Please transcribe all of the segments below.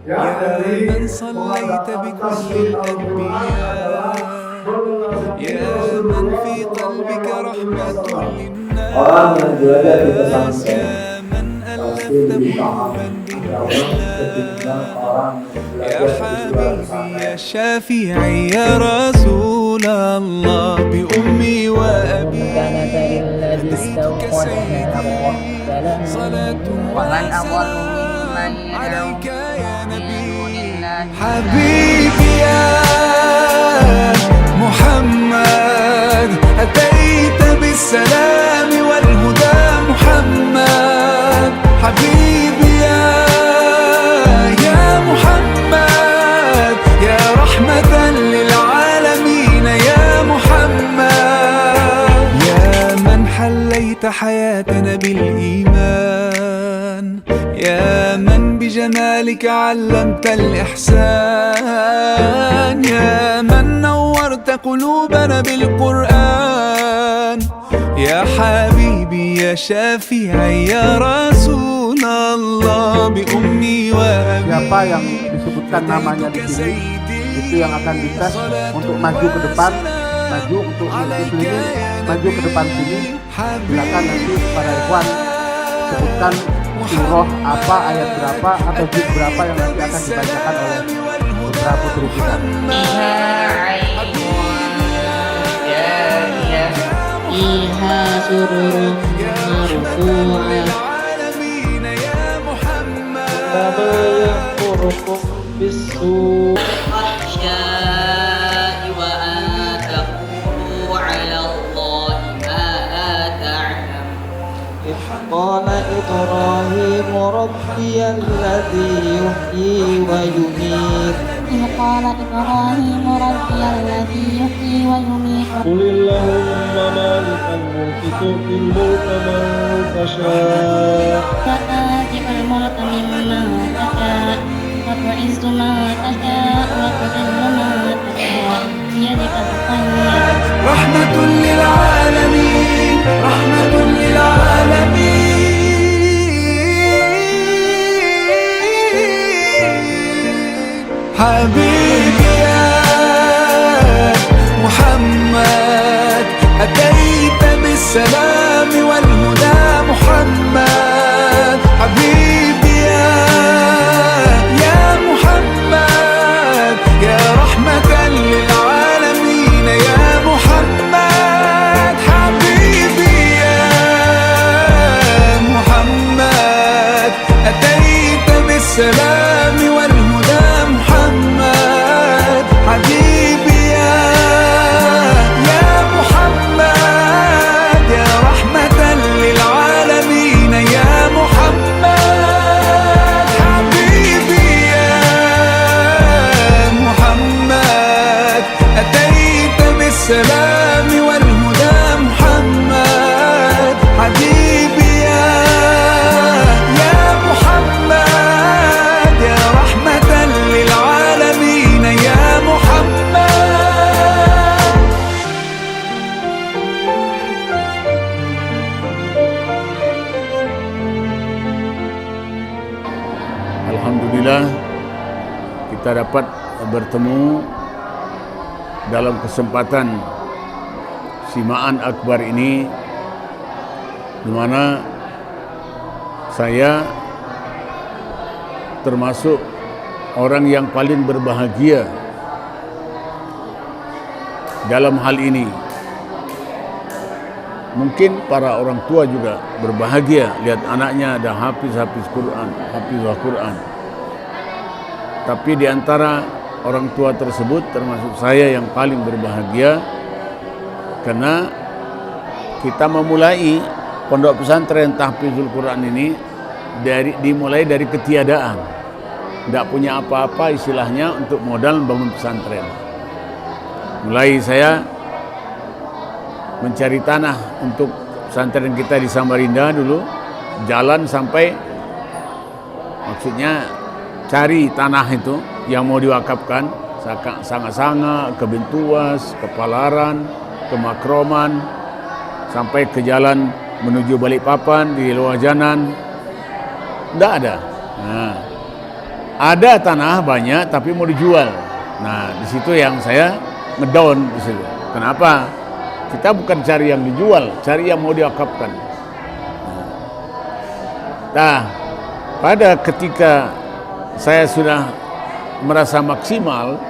يا من صليت بكل الأنبياء، يا من في قلبك رحمة للناس، يا من ألفت قلوبا بالإسلام، يا حبيبي يا شافعي يا رسول الله، بأمي وأبي هديتك سيدي، صلاة وسلام عليك يا نبي. حبيبي يا محمد، أتيت بالسلام والهدى محمد. حبيبي يا محمد، يا رحمة للعالمين يا محمد، يا من حليت حياتنا بالإيمان، يا من بجمالك علمت الإحسان، يا من نورت قلوبنا بالقرآن، يا حبيبي يا شافعي يا رسول الله، بأمي وأبي. Siapa yang disebutkan namanya di sini, itu yang akan dites untuk maju ke depan, maju untuk muslimin, maju ke depan sini. Silakan nanti para ikhwan sebutkan surah apa, ayat berapa, atau juz berapa yang nanti akan dibacakan oleh putra putri kita. Fiha sururun marfu'ah kama ya'murukum bis-su' ahsya'i wa an taqulu 'ala Allahi ma la ta'lam. Qala Ibrahim rabbiyalladzi yuhyi wa yumiit. قال إبراهيم ربي الذي يحيي ويميت. قل اللهم مالك الملك تؤتي الملك من تشاء وتنزع الملك ممن تشاء وتعز من تشاء وتذل من تشاء بيدك الخير. رحمة للعالمين، رحمة للعالمين. حبيبي يا محمد، أتيت بالسلام والهدى محمد. حبيبي يا محمد، يا رحمة للعالمين يا محمد. حبيبي يا محمد، أتيت بالسلام والهدى محمد. حبيبي يا محمد، يا رحمة للعالمين يا محمد. حبيبي يا محمد، أتيت بالسلام والهدى محمد. حبيبي يا محمد، يا رحمة للعالمين يا محمد. Alhamdulillah kita dapat bertemu dalam kesempatan simaan akbar ini, di mana saya termasuk orang yang paling berbahagia dalam hal ini. Mungkin para orang tua juga berbahagia lihat anaknya ada hafiz Quran, hafizah Quran. Tapi di antara orang tua tersebut termasuk saya yang paling berbahagia, karena kita memulai pondok pesantren tahfizul Quran ini dimulai dari ketiadaan, tidak punya apa-apa istilahnya untuk modal bangun pesantren. Mulai saya mencari tanah untuk pesantren kita di Samarinda dulu, jalan sampai, maksudnya cari tanah itu yang mau diwakafkan, Sanga-Sanga, ke Bentuas, ke Palaran, ke Makroman, sampai ke jalan menuju Balikpapan di Loajanan, tidak ada. Nah, Ada tanah banyak tapi mau dijual. Nah, di situ yang saya ngedown di situ. Kenapa? Kita bukan cari yang dijual, cari yang mau diwakafkan. Nah, pada ketika saya sudah merasa maksimal,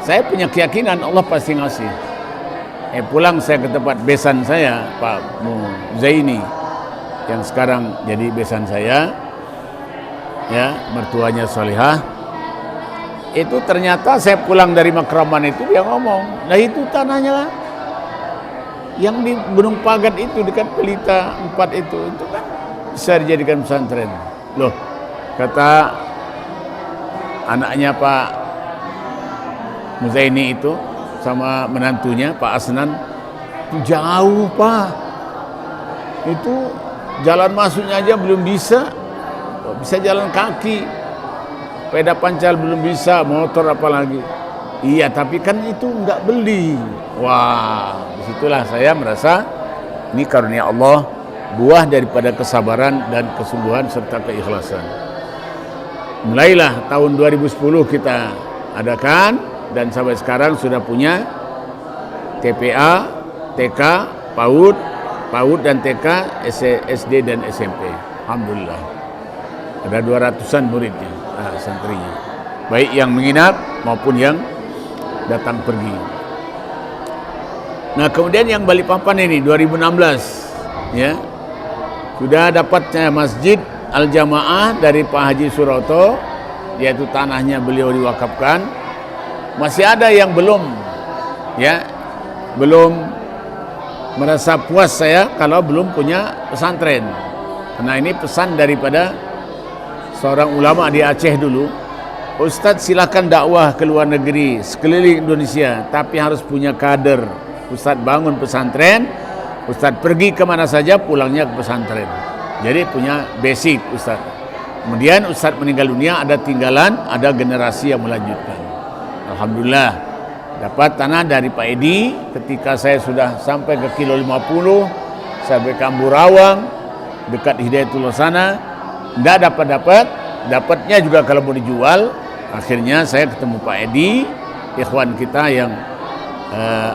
saya punya keyakinan Allah pasti ngasih. Pulang saya ke tempat besan saya, Pak Muzaini, yang sekarang jadi besan saya, ya, mertuanya solihah. Itu ternyata saya pulang dari Makraman itu, dia ngomong, nah itu tanahnya yang di Gunung Pagat itu dekat Pelita 4 itu kan bisa dijadikan pesantren. Loh, kata anaknya Pak Muzaini itu sama menantunya Pak Asnan, itu jauh Pak, itu jalan masuknya aja belum bisa jalan kaki, sepeda pancal belum bisa, motor apalagi. Iya, tapi kan itu nggak beli. Wah, disitulah saya merasa ini karunia Allah, buah daripada kesabaran dan kesungguhan serta keikhlasan. Mulailah tahun 2010 kita adakan, dan sampai sekarang sudah punya TPA, TK, PAUD dan TK, SD dan SMP. Alhamdulillah. Ada 200-an muridnya, santrinya. Baik yang menginap maupun yang datang pergi. Nah, kemudian yang Balikpapan ini 2016, ya, sudah dapatnya Masjid Al-Jamaah dari Pak Haji Suroto, yaitu tanahnya beliau diwakafkan. Masih ada yang belum, ya, belum merasa puas saya kalau belum punya pesantren. Karena ini pesan daripada seorang ulama di Aceh dulu, Ustadz silakan dakwah ke luar negeri, sekeliling Indonesia, tapi harus punya kader. Ustadz bangun pesantren, Ustadz pergi kemana saja, pulangnya ke pesantren. Jadi punya basic Ustadz. Kemudian Ustadz meninggal dunia, ada tinggalan, ada generasi yang melanjutkan. Alhamdulillah dapat tanah dari Pak Edi ketika saya sudah sampai ke kilo 50, sampai ke Amburawang dekat Hidayatullah sana, tidak dapatnya juga kalau mau dijual. Akhirnya saya ketemu Pak Edi, ikhwan kita yang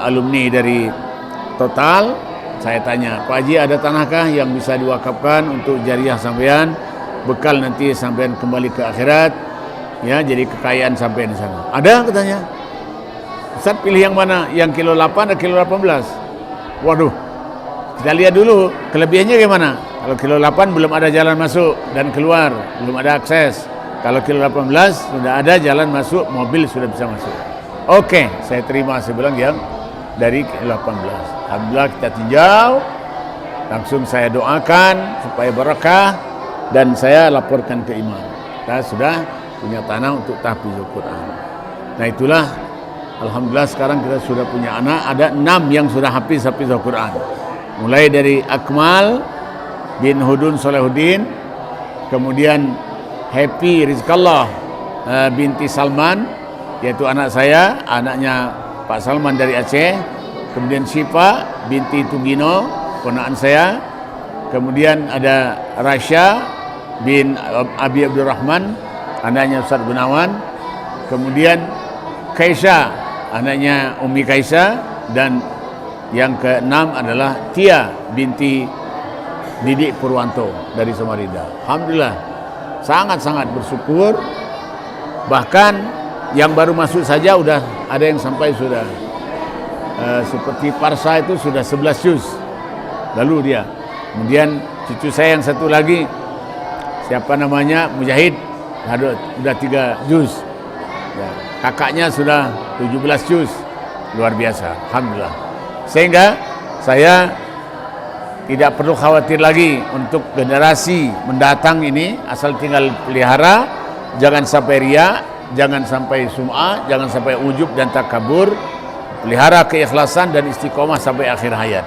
alumni dari Total. Saya tanya, Pak Haji, ada tanahkah yang bisa diwakafkan untuk jariah sampean, bekal nanti sampean kembali ke akhirat, ya, jadi kekayaan sampean di sana? Ada, katanya. Ustaz pilih yang mana? Yang kilo 8 atau kilo 18? Waduh, kita lihat dulu kelebihannya gimana. Kalau kilo 8 belum ada jalan masuk dan keluar, belum ada akses. Kalau kilo 18 sudah ada jalan masuk, mobil sudah bisa masuk. Oke, saya terima, saya bilang yang dari kilo 18. Alhamdulillah kita tinjau, langsung saya doakan supaya barakah, dan saya laporkan ke imam. Kita sudah punya tanah untuk tahfizul Quran. Nah itulah, alhamdulillah sekarang kita sudah punya anak, ada 6 yang sudah hafiz Al-Quran. Mulai dari Akmal bin Hudun Solehuddin, kemudian Happy Rizkallah binti Salman, yaitu anak saya, anaknya Pak Salman dari Aceh. Kemudian Syifa binti Tugino, ponaan saya. Kemudian ada Rasya bin Abi Abdurrahman, anaknya Ustaz Gunawan. Kemudian Kaisha, anaknya Umi Kaisha. Dan yang ke-6 adalah Tia binti Didik Purwanto dari Samarinda. Alhamdulillah, sangat-sangat bersyukur. Bahkan yang baru masuk saja udah ada yang sampai sudah seperti Parsa itu sudah 11 juz. Lalu dia, kemudian cucu saya yang satu lagi, siapa namanya, Mujahid, udah 3 juz. Ya, kakaknya sudah 17 juz. Luar biasa, alhamdulillah. Sehingga saya tidak perlu khawatir lagi untuk generasi mendatang ini, asal tinggal pelihara, jangan sampai riya, jangan sampai sum'ah, jangan sampai ujub dan takabur. Pelihara keikhlasan dan istiqomah sampai akhir hayat.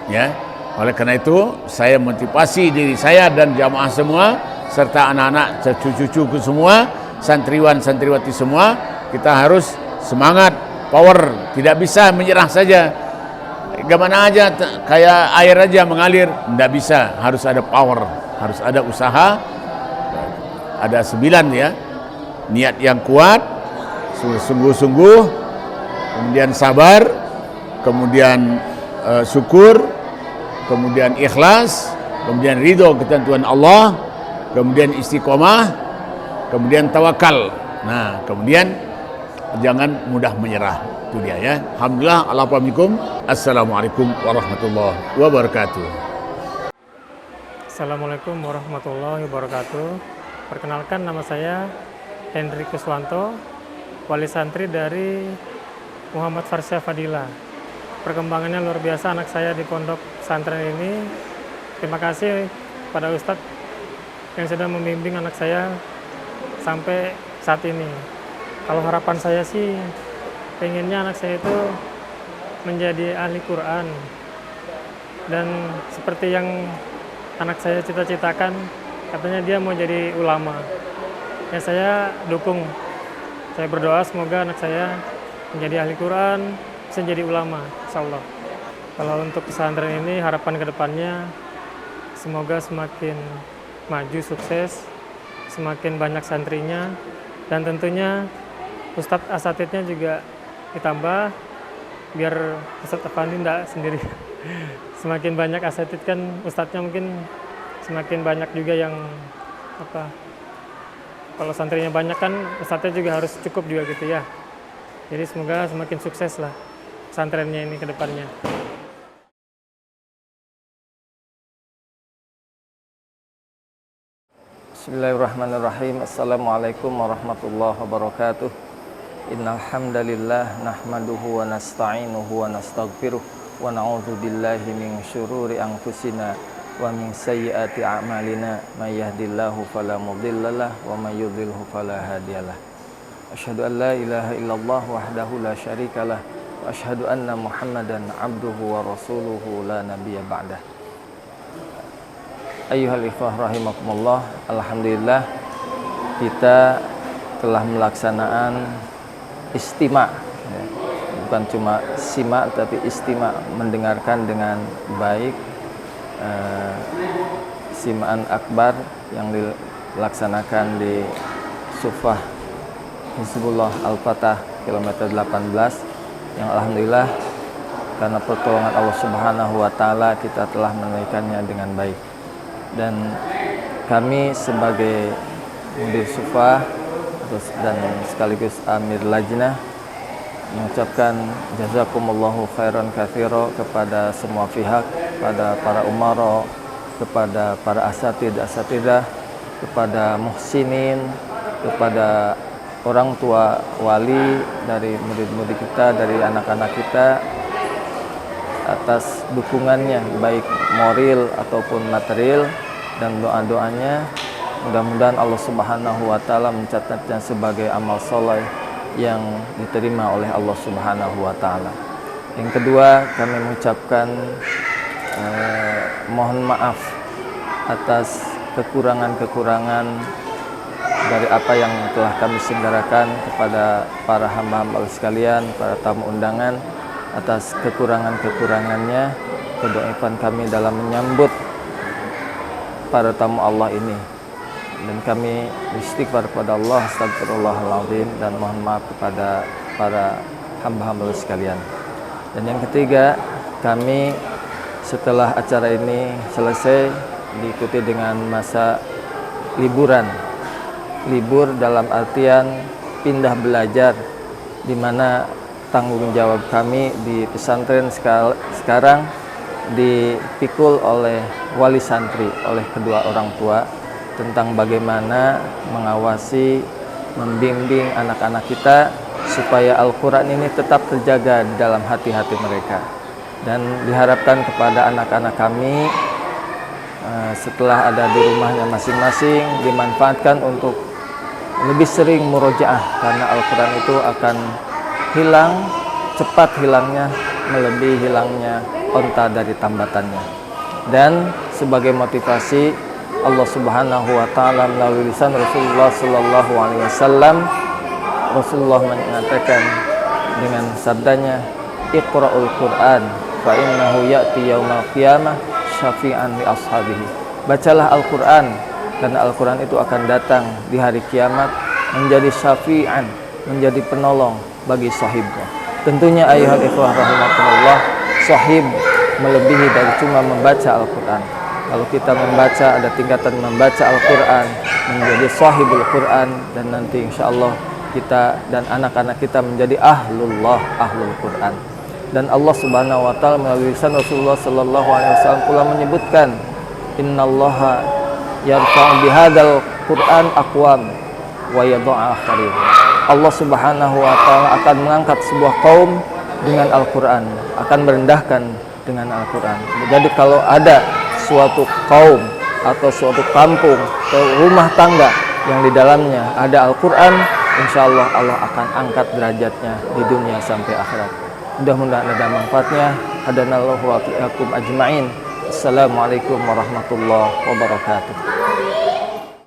Ya, oleh karena itu saya motivasi diri saya dan jamaah semua, serta anak-anak, cucu-cucuku semua, santriwan santriwati semua, kita harus semangat, power, tidak bisa menyerah saja. Gimana aja kayak air aja mengalir, tidak bisa, harus ada power, harus ada usaha, ada 9 ya. Niat yang kuat, sungguh-sungguh, kemudian sabar, kemudian syukur, kemudian ikhlas, kemudian ridho ketentuan Allah, kemudian istiqomah, kemudian tawakal. Nah, kemudian jangan mudah menyerah. Itu dia ya. Alhamdulillah. Assalamualaikum warahmatullahi wabarakatuh. Assalamualaikum warahmatullahi wabarakatuh. Perkenalkan, nama saya Hendri Kuswanto, wali santri dari Muhammad Farsya Fadila. Perkembangannya luar biasa anak saya di pondok pesantren ini. Terima kasih pada Ustadz yang sudah membimbing anak saya sampai saat ini. Kalau harapan saya sih, pengennya anak saya itu menjadi ahli Quran. Dan seperti yang anak saya cita-citakan, katanya dia mau jadi ulama. Ya, saya dukung. Saya berdoa semoga anak saya menjadi ahli Quran, bisa jadi ulama, insyaallah. Kalau untuk pesantren ini, harapan ke depannya semoga semakin maju, sukses, semakin banyak santrinya, dan tentunya Ustadz asatidnya juga ditambah, biar Ustadz Afandi tidak sendiri. Semakin banyak asatid kan Ustadznya mungkin semakin banyak juga yang kalau santrinya banyak kan Ustadznya juga harus cukup juga gitu ya. Jadi semoga semakin sukses lah pesantrennya ini ke depannya. Bismillahirrahmanirrahim. Assalamualaikum warahmatullahi wabarakatuh. Innal hamdalillah nahmaduhu wa nasta'inuhu wa nastaghfiruh wa na'udzu billahi min syururi anfusina wa min sayyiati a'malina, may yahdihillahu fala mudhillalah wa may yudhlilhu fala hadiyalah. Asyhadu an la ilaha illallah wahdahu la syarikalah wa asyhadu anna Muhammadan abduhu wa rasuluhu la nabiyya ba'dah. Ayyuhal ikhwah rahimakumullah, alhamdulillah kita telah melaksanakan istima', bukan cuma simak tapi istima', mendengarkan dengan baik simaan akbar yang dilaksanakan di Sufah Hizbullah Al-Fatah kilometer 18, yang alhamdulillah karena pertolongan Allah Subhanahu wa taala kita telah menunaikannya dengan baik. Dan kami sebagai mudir Sufah dan sekaligus amir lajnah mengucapkan jazakumullahu khairan katsira kepada semua pihak, kepada para umara, kepada para asatidah, kepada muhsinin, kepada orang tua wali dari murid-murid kita, dari anak-anak kita, atas dukungannya baik moral ataupun material, dan doa-doanya. Mudah-mudahan Allah Subhanahu wa taala mencatatnya sebagai amal soleh yang diterima oleh Allah Subhanahu wa taala. Yang kedua, kami mengucapkan mohon maaf atas kekurangan-kekurangan dari apa yang telah kami selenggarakan kepada para hamba-hamba sekalian, para tamu undangan. Atas kekurangan-kekurangannya, kedoakan kami dalam menyambut para tamu Allah ini. Dan kami istighfar kepada Allah, astagfirullahaladzim, dan mohon maaf kepada para hamba-hamba sekalian. Dan yang ketiga, kami setelah acara ini selesai diikuti dengan masa liburan. Libur dalam artian pindah belajar, di mana tanggung jawab kami di pesantren sekarang dipikul oleh wali santri, oleh kedua orang tua, tentang bagaimana mengawasi, membimbing anak-anak kita supaya Al-Quran ini tetap terjaga di dalam hati-hati mereka. Dan diharapkan kepada anak-anak kami setelah ada di rumahnya masing-masing, dimanfaatkan untuk lebih sering murojaah, karena Al-Quran itu akan hilang, cepat hilangnya, melebihi hilangnya onta dari tambatannya. Dan sebagai motivasi, Allah Subhanahu wa taala melalui lisan Rasulullah sallallahu alaihi wasallam, Rasulullah mengatakan dengan sabdanya, Iqra'ul Qur'an fa innahu ya'ti yaumal qiyamah syafi'an li ashabihi. Bacalah Al-Qur'an, karena Al-Quran itu akan datang di hari kiamat menjadi syafi'an, menjadi penolong bagi sahibnya. Tentunya ayuhal ikhwah rahimakumullah, sahib melebihi dari cuma membaca Al-Quran. Kalau kita membaca, ada tingkatan membaca Al-Quran, menjadi sahibul Quran, dan nanti insya Allah kita dan anak-anak kita menjadi ahlullah, ahlul Quran. Dan Allah Subhanahu wa taala melalui lisan Rasulullah sallallahu alaihi wasallam pula menyebutkan, innallaha yarfa'u bihadzal Qur'an aqwam wa yadha'u akharin. Allah Subhanahu wa taala akan mengangkat sebuah kaum dengan Al-Qur'an, akan merendahkan dengan Al-Qur'an. Jadi kalau ada suatu kaum atau suatu kampung atau rumah tangga yang di dalamnya ada Al-Qur'an, insyaallah Allah akan angkat derajatnya di dunia sampai akhirat. Mudah-mudahan ada manfaatnya. Hadanallahu wa iyyakum ajma'in. Assalamualaikum warahmatullahi wabarakatuh.